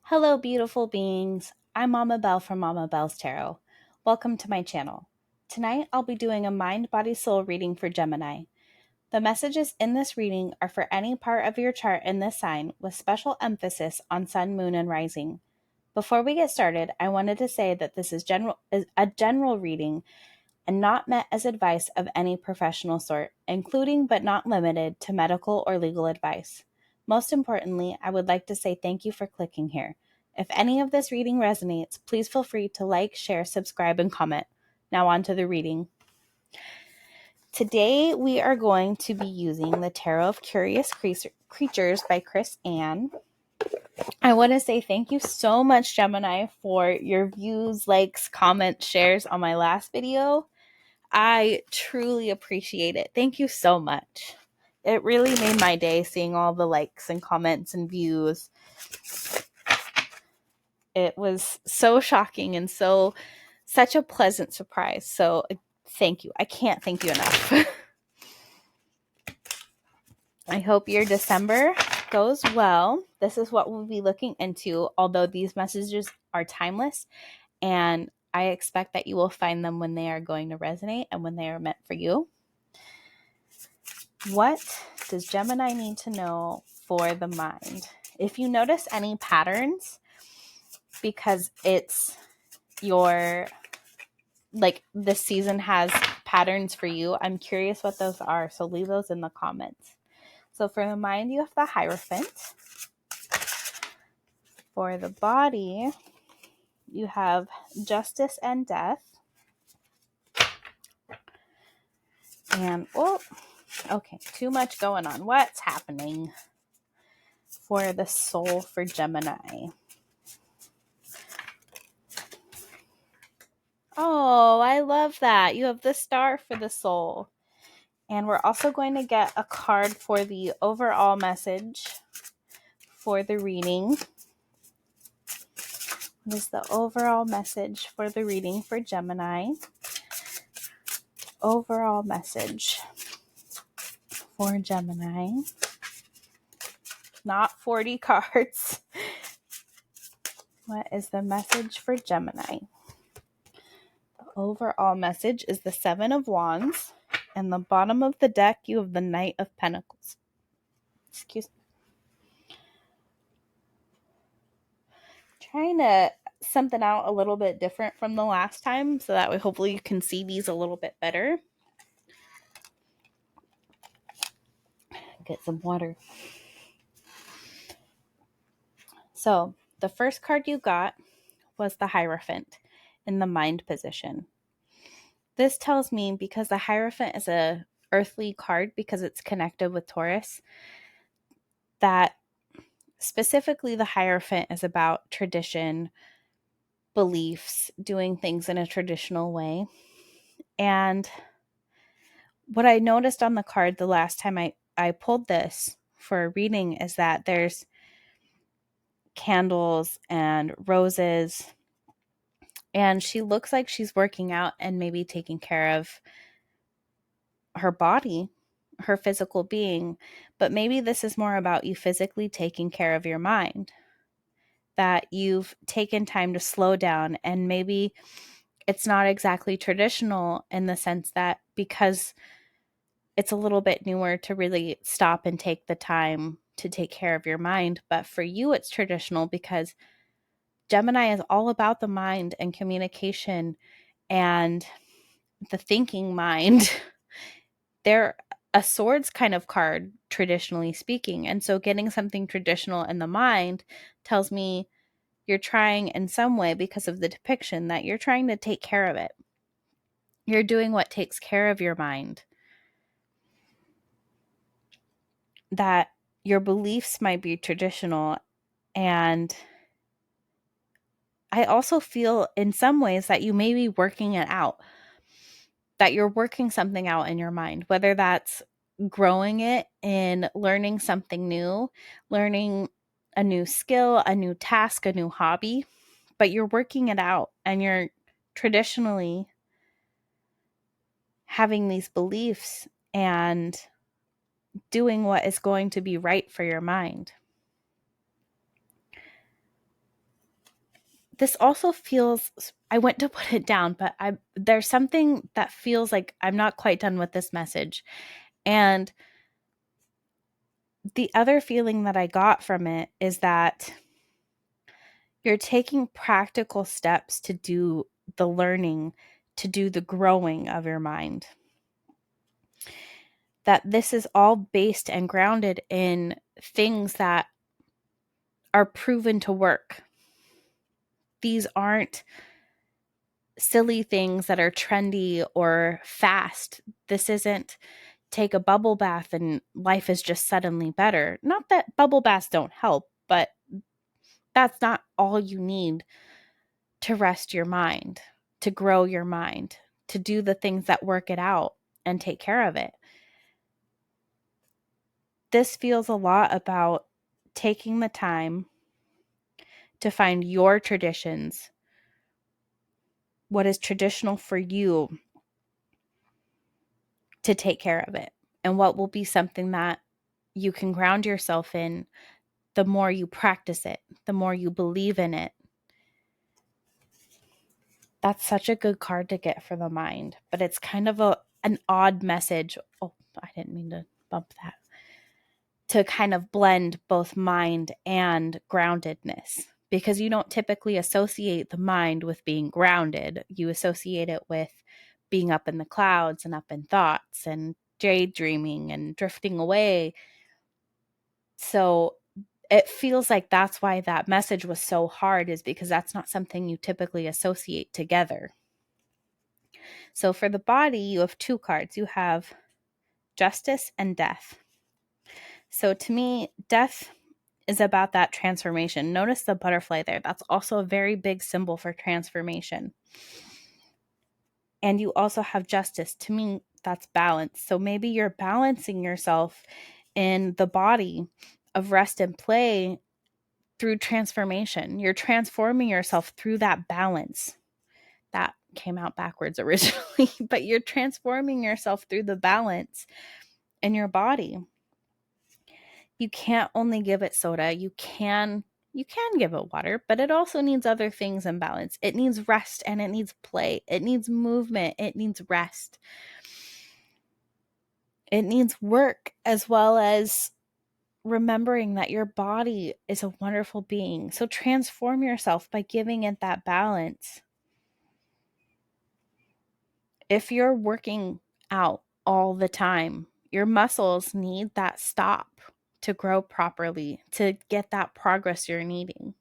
Hello, beautiful beings. I'm Mama Belle from Mama Belle's Tarot. Welcome to my channel. Tonight, I'll be doing a mind, body, soul reading for Gemini. The messages in this reading are for any part of your chart in this sign, with special emphasis on sun, moon, and rising. Before we get started, I wanted to say that this is a general reading and not meant as advice of any professional sort, including but not limited to medical or legal advice. Most importantly, I would like to say thank you for clicking here. If any of this reading resonates, please feel free to like, share, subscribe, and comment. Now on to the reading. Today we are going to be using the Tarot of Curious Creatures by Chris Ann. I want to say thank you so much, Gemini, for your views, likes, comments, shares on my last video. I truly appreciate it. Thank you so much. It really made my day seeing all the likes and comments and views. It was so shocking and such a pleasant surprise. So thank you. I can't thank you enough. I hope your December goes well. This is what we'll be looking into, although these messages are timeless, and I expect that you will find them when they are going to resonate and when they are meant for you. What does Gemini need to know for the mind? If you notice any patterns, because it's this season has patterns for you, I'm curious what those are, so leave those in the comments. So for the mind, you have the Hierophant. For the body, you have Justice and Death. And, okay, too much going on. What's happening? For the soul for Gemini. Oh, I love that. You have the Star for the soul. And we're also going to get a card for the overall message for the reading. What is the overall message for the reading for Gemini? Overall message for Gemini. Not 40 cards. What is the message for Gemini? The overall message is the Seven of Wands. And the bottom of the deck, you have the Knight of Pentacles. Excuse me. Trying to something out a little bit different from the last time, so that way hopefully you can see these a little bit better. Get some water. So the first card you got was the Hierophant in the mind position. This tells me, because the Hierophant is a earthly card because it's connected with Taurus, that specifically the Hierophant is about tradition, beliefs, doing things in a traditional way. And what I noticed on the card the last time I pulled this for a reading is that there's candles and roses, and she looks like she's working out and maybe taking care of her body, her physical being, but maybe this is more about you physically taking care of your mind, that you've taken time to slow down, and maybe it's not exactly traditional in the sense that because it's a little bit newer to really stop and take the time to take care of your mind, but for you it's traditional because Gemini is all about the mind and communication and the thinking mind. They're a swords kind of card, traditionally speaking. And so getting something traditional in the mind tells me you're trying in some way, because of the depiction, that you're trying to take care of it. You're doing what takes care of your mind. That your beliefs might be traditional. And I also feel in some ways that you may be working it out, that you're working something out in your mind, whether that's growing it in learning something new, learning a new skill, a new task, a new hobby, but you're working it out and you're traditionally having these beliefs and doing what is going to be right for your mind. this also feels, I went to put it down, but there's something that feels like I'm not quite done with this message. And the other feeling that I got from it is that you're taking practical steps to do the learning, to do the growing of your mind. That this is all based and grounded in things that are proven to work. These aren't silly things that are trendy or fast. This isn't take a bubble bath and life is just suddenly better. Not that bubble baths don't help, but that's not all you need to rest your mind, to grow your mind, to do the things that work it out and take care of it. This feels a lot about taking the time to find your traditions, what is traditional for you, to take care of it, and what will be something that you can ground yourself in the more you practice it, the more you believe in it. That's such a good card to get for the mind, but it's kind of an odd message. Oh, I didn't mean to bump that. To kind of blend both mind and groundedness, because you don't typically associate the mind with being grounded. You associate it with being up in the clouds and up in thoughts and daydreaming and drifting away. So it feels like that's why that message was so hard, is because that's not something you typically associate together. So for the body, you have two cards. You have justice and death. So to me, death is about that transformation. Notice the butterfly there. That's also a very big symbol for transformation. And you also have justice. To me, that's balance. So maybe you're balancing yourself in the body of rest and play through transformation. You're transforming yourself through that balance. That came out backwards originally, but you're transforming yourself through the balance in your body. You can't only give it soda. You can give it water, but it also needs other things in balance. It needs rest and it needs play. It needs movement. It needs rest. It needs work, as well as remembering that your body is a wonderful being. So transform yourself by giving it that balance. If you're working out all the time, your muscles need that stop to grow properly, to get that progress you're needing.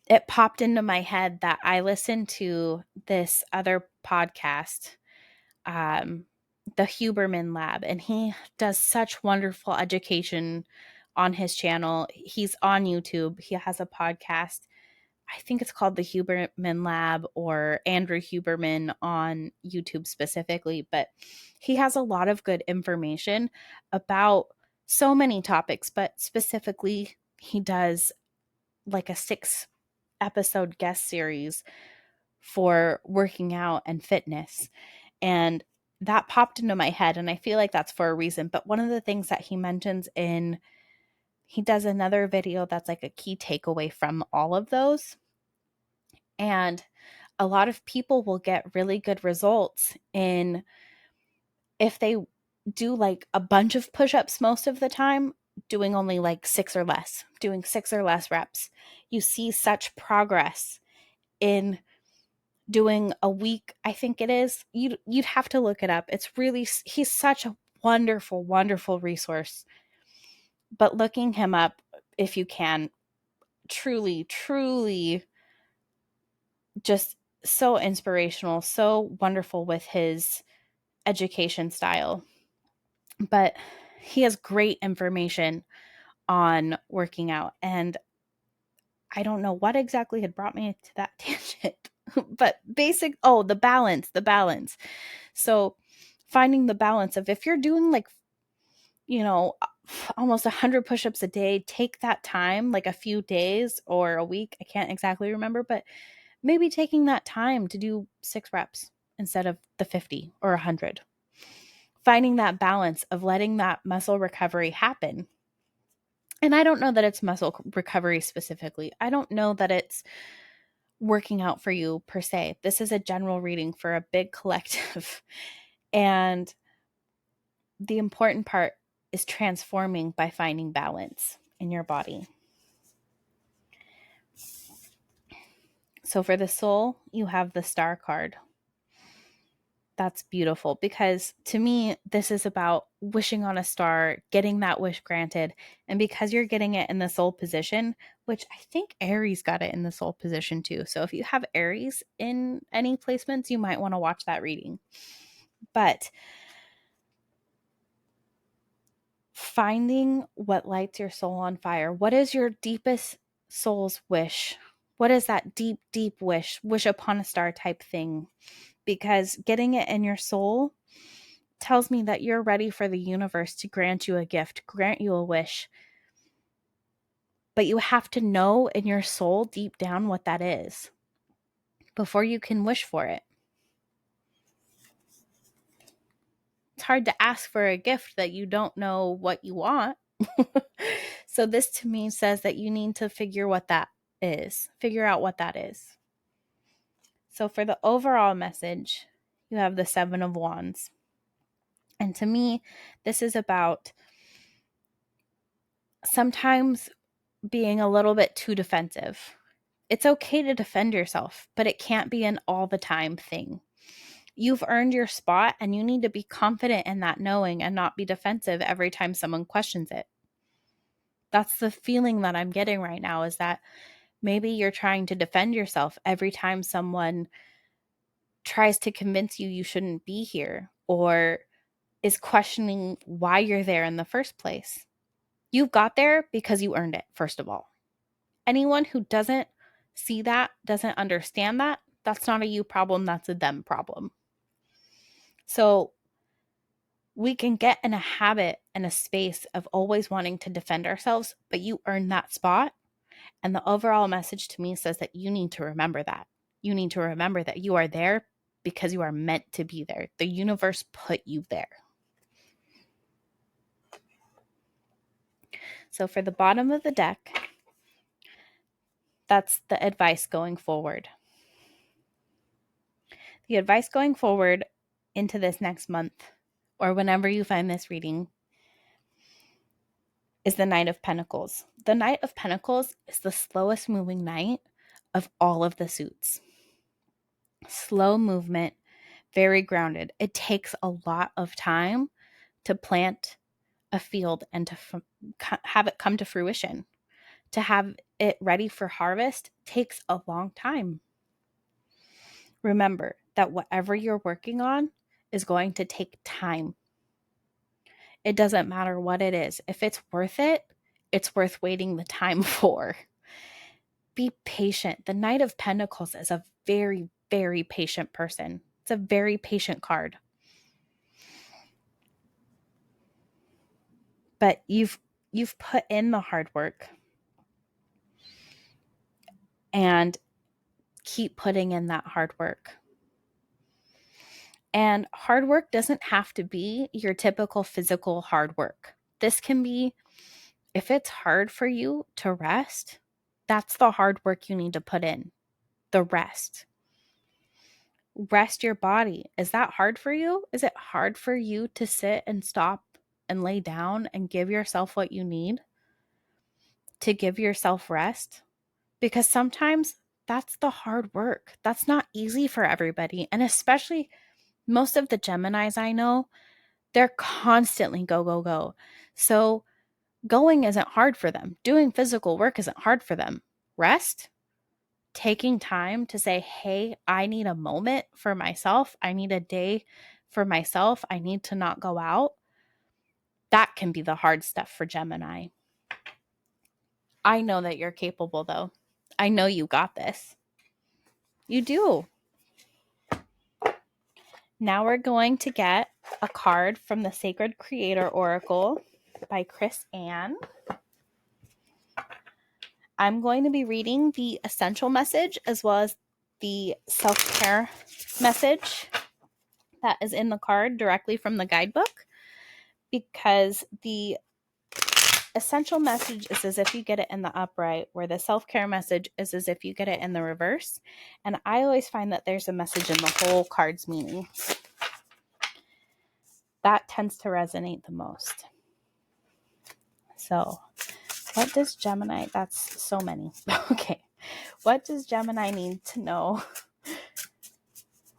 It popped into my head that I listened to this other podcast, the Huberman Lab, and he does such wonderful education on his channel. He's on YouTube. He has a podcast. I think it's called the Huberman Lab or Andrew Huberman on YouTube specifically, but he has a lot of good information about so many topics, but specifically he does like a 6-episode guest series for working out and fitness. And that popped into my head, and I feel like that's for a reason. But one of the things that he mentions he does another video that's like a key takeaway from all of those. And a lot of people will get really good results if they do like a bunch of push-ups most of the time, doing only like 6 or less, doing 6 or less reps. You see such progress in doing a week, I think it is. You'd have to look it up. He's such a wonderful, wonderful resource. But looking him up, if you can, truly, truly just so inspirational, so wonderful with his education style. But he has great information on working out. And I don't know what exactly had brought me to that tangent, but the balance. So finding the balance of, if you're doing like, almost 100 push-ups a day, take that time, like a few days or a week. I can't exactly remember, but maybe taking that time to do 6 reps instead of the 50 or 100. Finding that balance of letting that muscle recovery happen. And I don't know that it's muscle recovery specifically. I don't know that it's working out for you per se. This is a general reading for a big collective. And the important part is transforming by finding balance in your body. So for the soul, you have the star card. That's beautiful because to me, this is about wishing on a star, getting that wish granted. And because you're getting it in the soul position, which I think Aries got it in the soul position too. So if you have Aries in any placements, you might want to watch that reading. But finding what lights your soul on fire. What is your deepest soul's wish? What is that deep, deep wish upon a star type thing? Because getting it in your soul tells me that you're ready for the universe to grant you a gift, grant you a wish. But you have to know in your soul deep down what that is before you can wish for it. It's hard to ask for a gift that you don't know what you want. So this to me says that you need to figure what that is. Figure out what that is. So for the overall message, you have the 7 of Wands. And to me, this is about sometimes being a little bit too defensive. It's okay to defend yourself, but it can't be an all the time thing. You've earned your spot and you need to be confident in that knowing and not be defensive every time someone questions it. That's the feeling that I'm getting right now, is that maybe you're trying to defend yourself every time someone tries to convince you shouldn't be here or is questioning why you're there in the first place. You got there because you earned it, first of all. Anyone who doesn't see that, doesn't understand that, that's not a you problem, that's a them problem. So we can get in a habit and a space of always wanting to defend ourselves, but you earn that spot. And the overall message to me says that you need to remember that. You need to remember that you are there because you are meant to be there. The universe put you there. So for the bottom of the deck, that's the advice going forward. The advice going forward into this next month, or whenever you find this reading, is the Knight of Pentacles. The Knight of Pentacles is the slowest moving knight of all of the suits. Slow movement, very grounded. It takes a lot of time to plant a field and to have it come to fruition. To have it ready for harvest takes a long time. Remember that whatever you're working on is going to take time. It doesn't matter what it is. If it's worth it, it's worth waiting the time for. Be patient. The Knight of Pentacles is a very, very patient person. It's a very patient card. But you've put in the hard work. And keep putting in that hard work. And hard work doesn't have to be your typical physical hard work. This can be, if it's hard for you to rest, that's the hard work you need to put in. The rest. Rest your body. Is that hard for you? Is it hard for you to sit and stop and lay down and give yourself what you need to give yourself rest? Because sometimes that's the hard work. That's not easy for everybody. And especially most of the Geminis I know, they're constantly go, go, go. So going isn't hard for them. Doing physical work isn't hard for them. Rest, taking time to say, hey, I need a moment for myself. I need a day for myself. I need to not go out. That can be the hard stuff for Gemini. I know that you're capable, though. I know you got this. You do. Now we're going to get a card from the Sacred Creator Oracle by Chris Ann. I'm going to be reading the essential message as well as the self-care message that is in the card directly from the guidebook, because the Essential message is as if you get it in the upright, where the self-care message is as if you get it in the reverse. And I always find that there's a message in the whole card's meaning. That tends to resonate the most. So, what does Gemini, that's so many. Okay. What does Gemini need to know?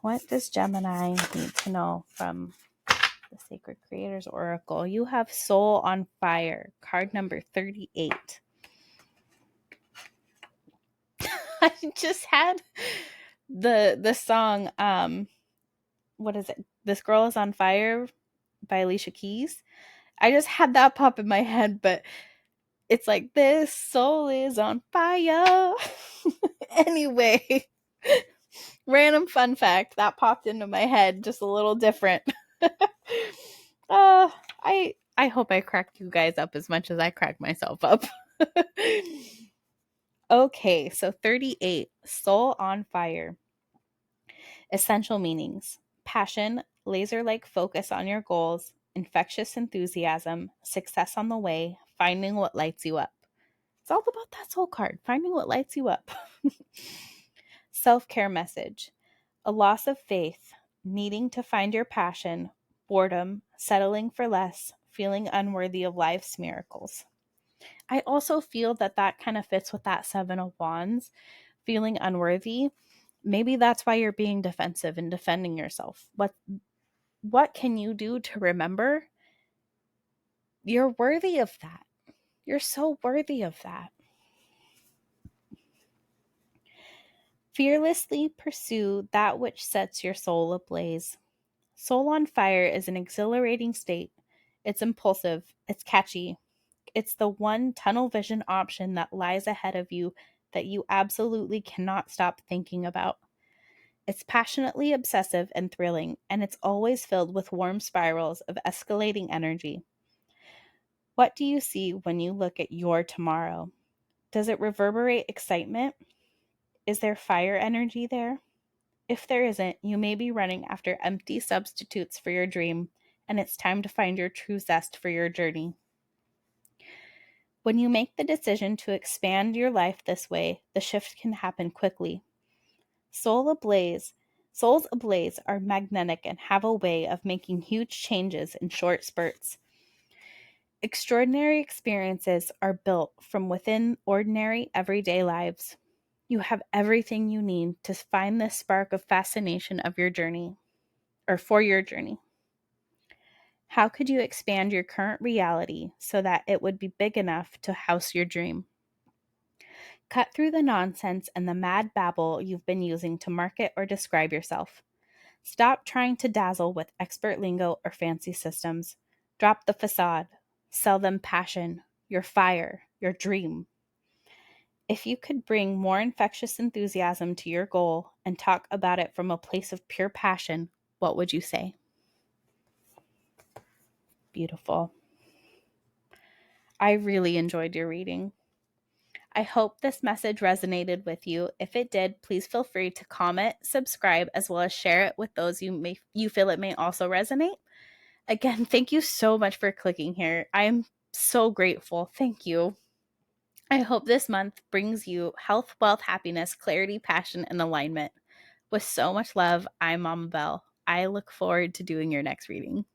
What does Gemini need to know from the Sacred Creators Oracle? You have Soul on Fire, card number 38. I just had the song, what is it? This Girl is on Fire by Alicia Keys. I just had that pop in my head, but it's like, this soul is on fire. Anyway, random fun fact that popped into my head, just a little different. I hope I cracked you guys up as much as I cracked myself up. Okay, so 38, Soul on Fire. Essential meanings: passion, laser-like focus on your goals, infectious enthusiasm, success on the way, finding what lights you up. It's all about that soul card, finding what lights you up. Self-care message: a loss of faith, needing to find your passion, boredom, settling for less, feeling unworthy of life's miracles. I also feel that that kind of fits with that Seven of Wands, feeling unworthy. Maybe that's why you're being defensive and defending yourself. What can you do to remember you're worthy of that? You're so worthy of that. Fearlessly pursue that which sets your soul ablaze. Soul on Fire is an exhilarating state. It's impulsive. It's catchy. It's the one tunnel vision option that lies ahead of you that you absolutely cannot stop thinking about. It's passionately obsessive and thrilling, and it's always filled with warm spirals of escalating energy. What do you see when you look at your tomorrow? Does it reverberate excitement? Is there fire energy there? If there isn't, you may be running after empty substitutes for your dream, and it's time to find your true zest for your journey. When you make the decision to expand your life this way, the shift can happen quickly. Souls ablaze are magnetic and have a way of making huge changes in short spurts. Extraordinary experiences are built from within ordinary, everyday lives. You have everything you need to find this spark of fascination of your journey, or for your journey. How could you expand your current reality so that it would be big enough to house your dream? Cut through the nonsense and the mad babble you've been using to market or describe yourself. Stop trying to dazzle with expert lingo or fancy systems. Drop the facade. Sell them passion, your fire, your dream. If you could bring more infectious enthusiasm to your goal and talk about it from a place of pure passion, what would you say? Beautiful. I really enjoyed your reading. I hope this message resonated with you. If it did, please feel free to comment, subscribe, as well as share it with those you feel it may also resonate. Again, thank you so much for clicking here. I am so grateful. Thank you. I hope this month brings you health, wealth, happiness, clarity, passion, and alignment. With so much love, I'm Mama Belle. I look forward to doing your next reading.